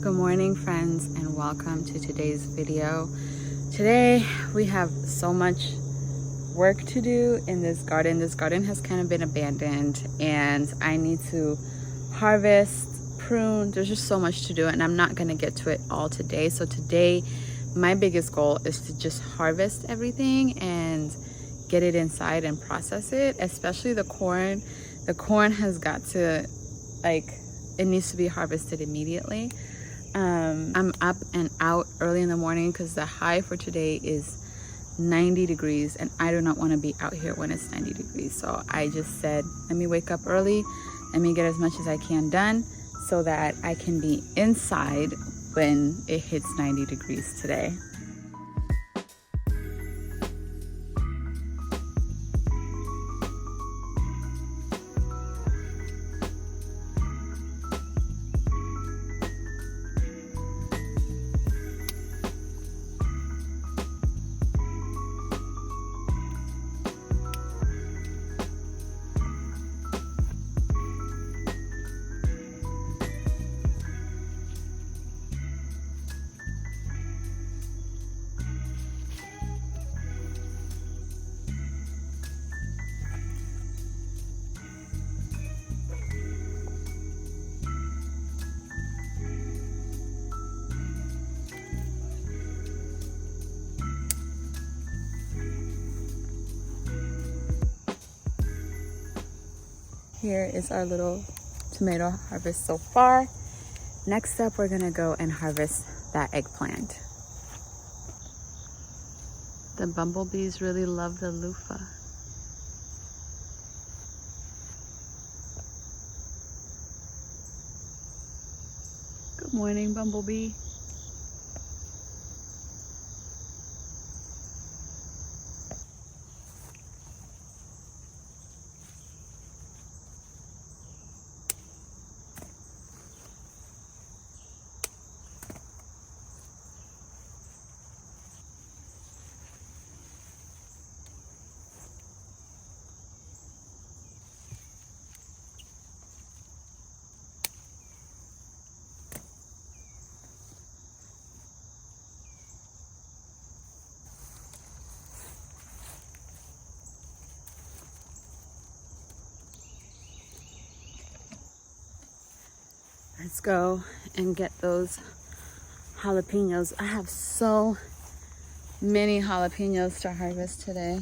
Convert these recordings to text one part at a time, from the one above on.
Good morning, friends, and welcome to today's video. Today we have so much work to do in this garden. This garden has kind of been abandoned and I need to harvest, prune. There's just so much to do and I'm not going to get to it all today. So today my biggest goal is to just harvest everything and get it inside and process it, especially the corn. The corn has got to, it needs to be harvested immediately. I'm up and out early in the morning because the high for today is 90 degrees and I do not want to be out here when it's 90 degrees. So I just said, let me wake up early, let me get as much as I can done so that I can be inside when it hits 90 degrees today. Here is our little tomato harvest so far. Next up, we're gonna go and harvest that eggplant. The bumblebees really love the loofah. Good morning, bumblebee. Let's go and get those jalapenos. I have so many jalapenos to harvest today.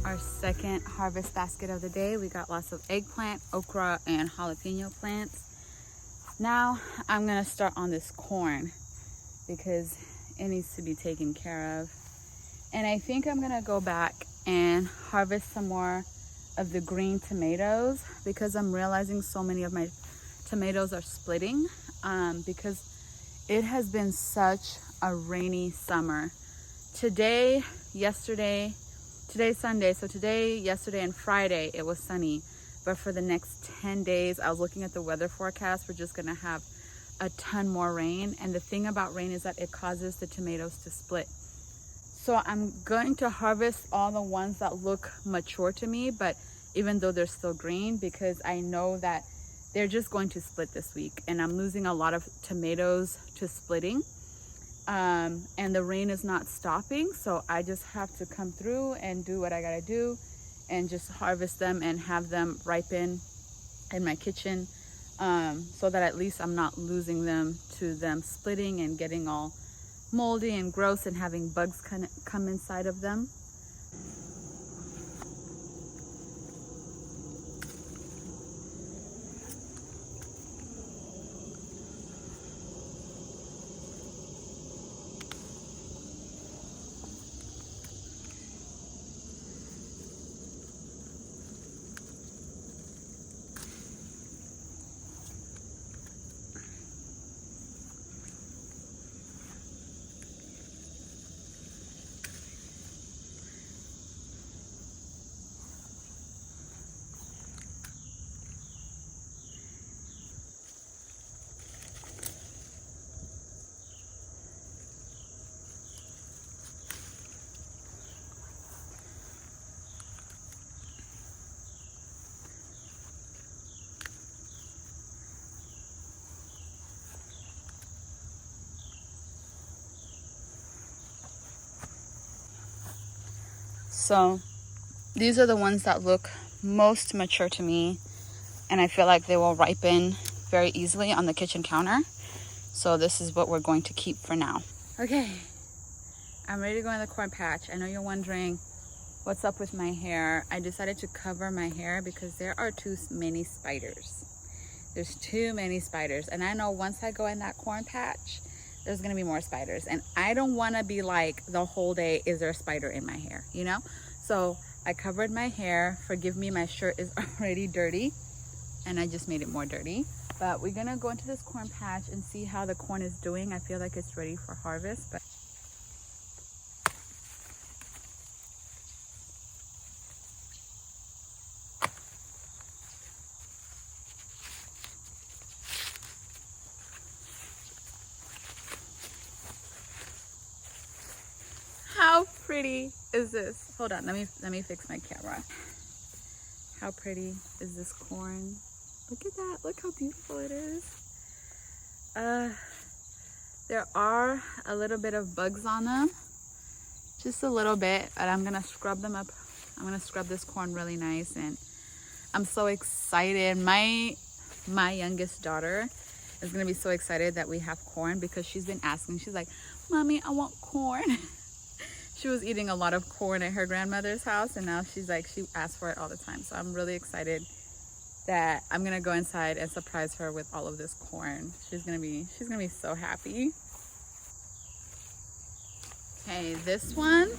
Our second harvest basket of the day. We got lots of eggplant, okra, and jalapeno plants. Now I'm gonna start on this corn because it needs to be taken care of. And I think I'm gonna go back and harvest some more of the green tomatoes because I'm realizing so many of my tomatoes are splitting because it has been such a rainy summer. Today's Sunday, so today, yesterday, and Friday, it was sunny. But for the next 10 days, I was looking at the weather forecast, we're just gonna have a ton more rain. And the thing about rain is that it causes the tomatoes to split. So I'm going to harvest all the ones that look mature to me, but even though they're still green, because I know that they're just going to split this week. And I'm losing a lot of tomatoes to splitting. And the rain is not stopping, so I just have to come through and do what I gotta do and just harvest them and have them ripen in my kitchen so that at least I'm not losing them to them splitting and getting all moldy and gross and having bugs come inside of them. So these are the ones that look most mature to me, and I feel like they will ripen very easily on the kitchen counter. So this is what we're going to keep for now. Okay, I'm ready to go in the corn patch. I know you're wondering what's up with my hair. I decided to cover my hair because there are too many spiders. There's too many spiders, and I know once I go in that corn patch, there's gonna be more spiders, and I don't want to be like the whole day, is there a spider in my hair, you know? So I covered my hair. Forgive me, my shirt is already dirty and I just made it more dirty. But we're gonna go into this corn patch and see how the corn is doing. I feel like it's ready for harvest. But how pretty is this? Hold on, let me fix my camera. How pretty is this corn? Look at that, look how beautiful it is. There are a little bit of bugs on them, just a little bit, but I'm gonna scrub them up. I'm gonna scrub this corn really nice, and I'm so excited. My youngest daughter is gonna be so excited that we have corn because she's been asking. She's like, Mommy, I want corn. She was eating a lot of corn at her grandmother's house, and now she's like, she asks for it all the time. So I'm really excited that I'm gonna go inside and surprise her with all of this corn. She's gonna be so happy. Okay, this one,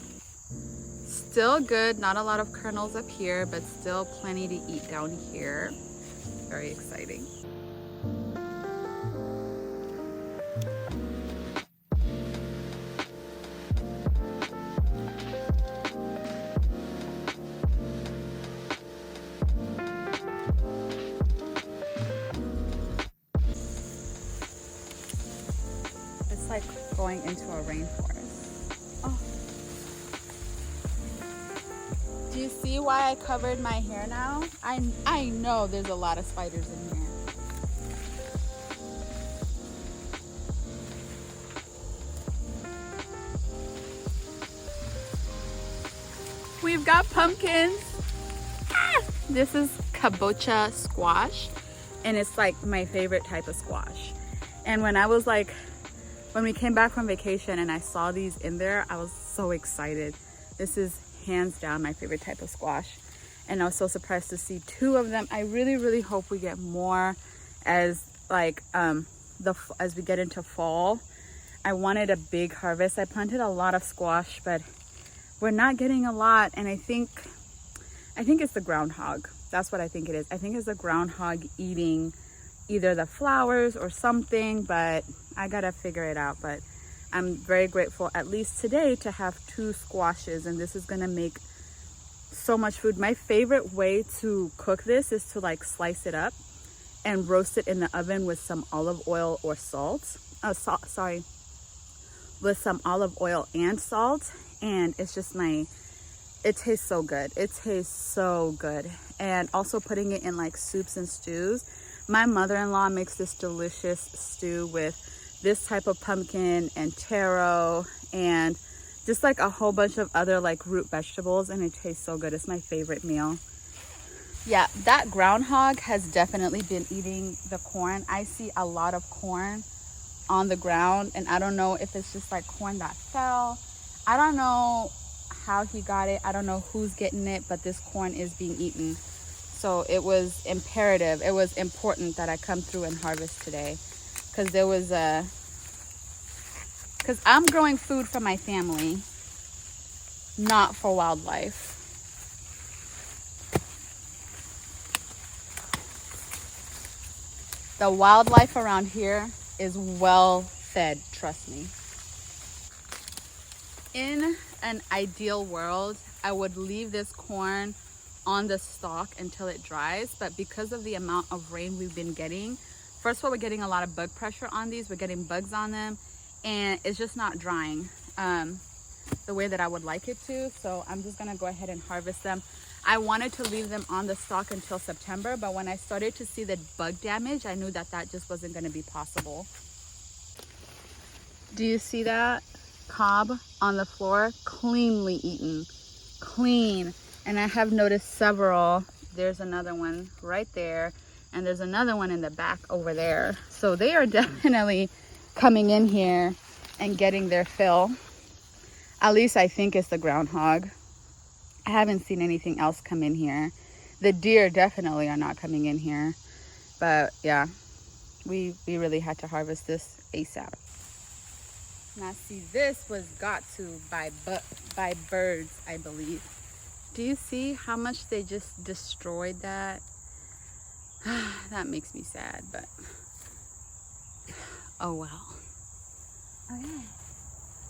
still good. Not a lot of kernels up here, but still plenty to eat down here. Very exciting. It's like going into a rainforest. Oh. Do you see why I covered my hair now? I know there's a lot of spiders in here. We've got pumpkins. Ah! This is kabocha squash, and it's like my favorite type of squash. And when we came back from vacation and I saw these in there, I was so excited. This is hands down my favorite type of squash, and I was so surprised to see 2 of them. I really hope we get more as as we get into fall. I wanted a big harvest. I planted a lot of squash, but we're not getting a lot, and I think it's the groundhog. That's what I think it is. I think it's the groundhog eating either the flowers or something, but I gotta figure it out. But I'm very grateful, at least today, to have 2 squashes, and this is gonna make so much food. My favorite way to cook this is to like slice it up and roast it in the oven with some olive oil or salt. With some olive oil and salt, and it's just it tastes so good. It tastes so good. And also putting it in like soups and stews. My mother-in-law makes this delicious stew with this type of pumpkin and taro and just like a whole bunch of other like root vegetables, and it tastes so good. It's my favorite meal. Yeah, that groundhog has definitely been eating the corn. I see a lot of corn on the ground, and I don't know if it's just like corn that fell. I don't know how he got it. I don't know who's getting it, but this corn is being eaten. So it was imperative, it was important that I come through and harvest today, because I'm growing food for my family, not for wildlife. The wildlife around here is well fed, trust me. In an ideal world, I would leave this corn on the stalk until it dries, but because of the amount of rain we've been getting, first of all, we're getting a lot of bug pressure on these. We're getting bugs on them, and it's just not drying the way that I would like it to. So I'm just gonna go ahead and harvest them. I wanted to leave them on the stalk until September, but when I started to see the bug damage, I knew that just wasn't gonna be possible. Do you see that cob on the floor? Cleanly eaten. clean. And I have noticed several. There's another one right there, and there's another one in the back over there. So they are definitely coming in here and getting their fill. At least I think it's the groundhog. I haven't seen anything else come in here. The deer definitely are not coming in here. But yeah, we really had to harvest this ASAP. Now see, this was got to by birds, I believe. Do you see how much they just destroyed that? That makes me sad, but oh well. Okay.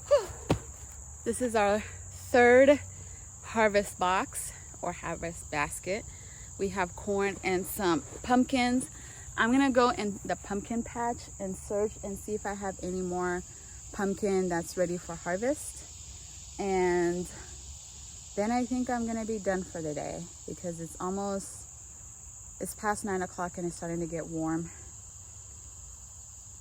Whew. This is our third harvest box or harvest basket. We have corn and some pumpkins. I'm gonna go in the pumpkin patch and search and see if I have any more pumpkin that's ready for harvest. And then I think I'm gonna be done for the day because it's past 9 o'clock and it's starting to get warm.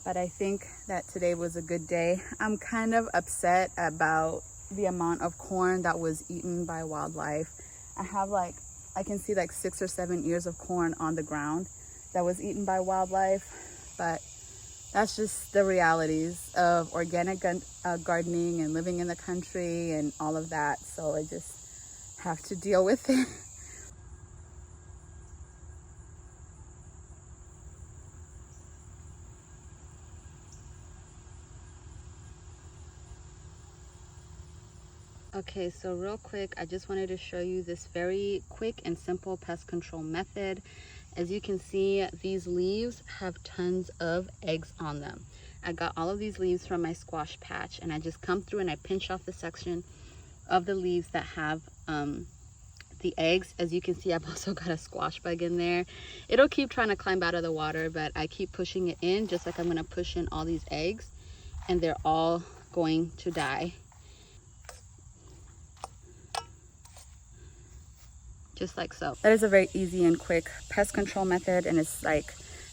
But I think that today was a good day. I'm kind of upset about the amount of corn that was eaten by wildlife. I have I can see 6 or 7 ears of corn on the ground that was eaten by wildlife, but that's just the realities of organic gardening and living in the country and all of that. So I just have to deal with it. Okay, so real quick, I just wanted to show you this very quick and simple pest control method. As you can see, these leaves have tons of eggs on them. I got all of these leaves from my squash patch, and I just come through and I pinch off the section of the leaves that have the eggs. As you can see, I've also got a squash bug in there. It'll keep trying to climb out of the water, but I keep pushing it in, just like I'm gonna push in all these eggs, and they're all going to die. Just like so. That is a very easy and quick pest control method, and it's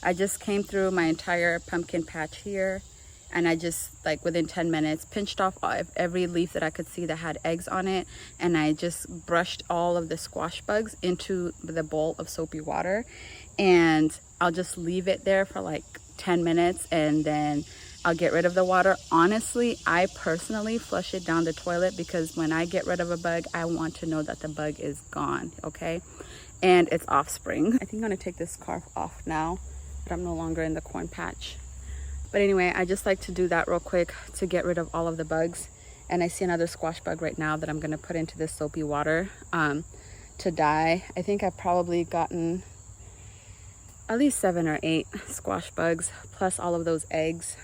I just came through my entire pumpkin patch here, and I just within 10 minutes pinched off every leaf that I could see that had eggs on it, and I just brushed all of the squash bugs into the bowl of soapy water, and I'll just leave it there for 10 minutes, and then I'll get rid of the water. Honestly, I personally flush it down the toilet because when I get rid of a bug, I want to know that the bug is gone, okay? And its offspring. I think I'm gonna take this scarf off now that I'm no longer in the corn patch. But anyway, I just like to do that real quick to get rid of all of the bugs. And I see another squash bug right now that I'm gonna put into this soapy water to die. I think I've probably gotten at least 7 or 8 squash bugs plus all of those eggs.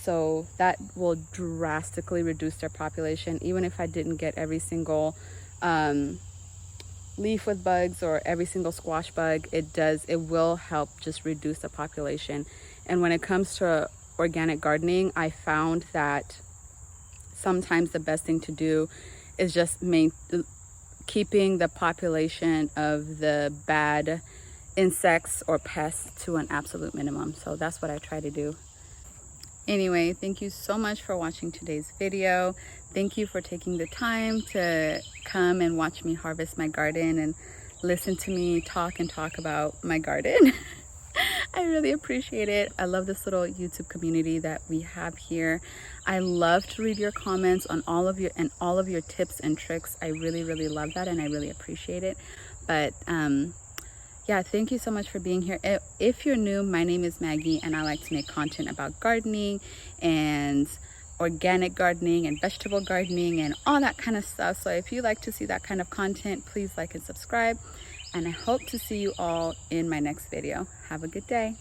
So that will drastically reduce their population. Even if I didn't get every single leaf with bugs or every single squash bug, it will help just reduce the population. And when it comes to organic gardening, I found that sometimes the best thing to do is just keeping the population of the bad insects or pests to an absolute minimum. So that's what I try to do. Anyway, thank you so much for watching today's video. Thank you for taking the time to come and watch me harvest my garden and listen to me talk about my garden. I really appreciate it. I love this little YouTube community that we have here. I love to read your comments on all of your tips and tricks. I really, really love that, and I really appreciate it. But yeah, thank you so much for being here. If you're new, my name is Maggie, and I like to make content about gardening and organic gardening and vegetable gardening and all that kind of stuff. So if you like to see that kind of content, please like and subscribe. And I hope to see you all in my next video. Have a good day.